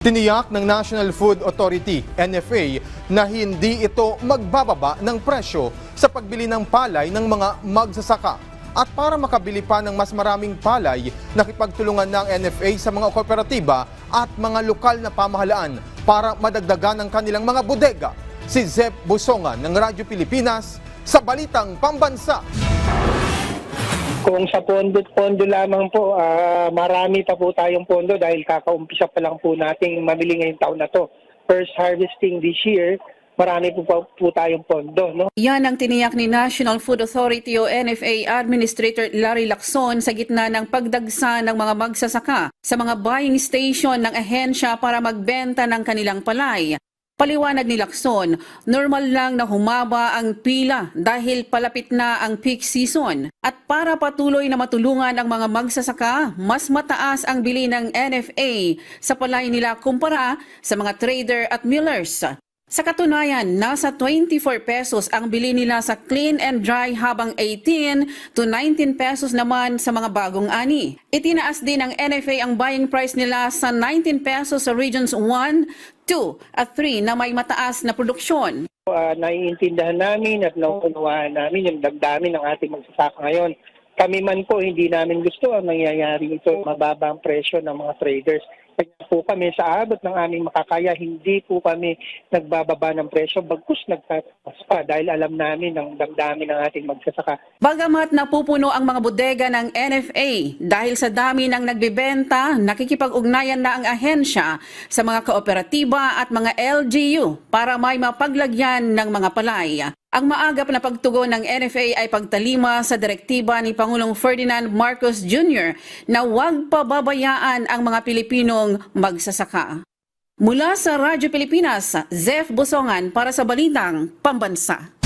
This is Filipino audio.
Tiniyak ng National Food Authority, NFA, na hindi ito magbababa ng presyo sa pagbili ng palay ng mga magsasaka. At para makabili pa ng mas maraming palay, nakipagtulungan ng NFA sa mga kooperatiba at mga lokal na pamahalaan para madagdagan ang kanilang mga bodega. Si Zef Busongan ng Radyo Pilipinas sa Balitang Pambansa. Kung sa pondo lamang po, marami pa po tayong pondo dahil kakaumpisa pa lang po nating mamili ngayong taon na to. First harvesting this year, marami po tayong pondo. No? Yan ang tiniyak ni National Food Authority o NFA Administrator Larry Lacson sa gitna ng pagdagsa ng mga magsasaka sa mga buying station ng ahensya para magbenta ng kanilang palay. Paliwanag ni Lacson, normal lang na humaba ang pila dahil palapit na ang peak season. At para patuloy na matulungan ang mga magsasaka, mas mataas ang bili ng NFA sa palay nila kumpara sa mga trader at millers. Sa katunayan, nasa 24 pesos ang bili nila sa clean and dry habang 18 to 19 pesos naman sa mga bagong ani. Itinaas din ng NFA ang buying price nila sa 19 pesos sa Regions 1, 2 at 3 na may mataas na produksyon. Naiintindihan namin at nauunawaan namin yung damdamin ng ating magsasaka ngayon. Kami man po, hindi namin gusto ang nangyayari ito, mababa ang presyo ng mga traders. Kaya po kami sa abot ng aming makakaya, hindi po kami nagbababa ng presyo, bagkus nagtataas pa dahil alam namin ang damdamin ng ating magsasaka. Bagamat napupuno ang mga bodega ng NFA dahil sa dami ng nagbebenta, nakikipag-ugnayan na ang ahensya sa mga kooperatiba at mga LGU para may mapaglagyan ng mga palay. Ang maagap na pagtugon ng NFA ay pagtalima sa direktiba ni Pangulong Ferdinand Marcos Jr. na huwag pababayaan ang mga Pilipinong magsasaka. Mula sa Radyo Pilipinas, Zef Busongan para sa Balitang Pambansa.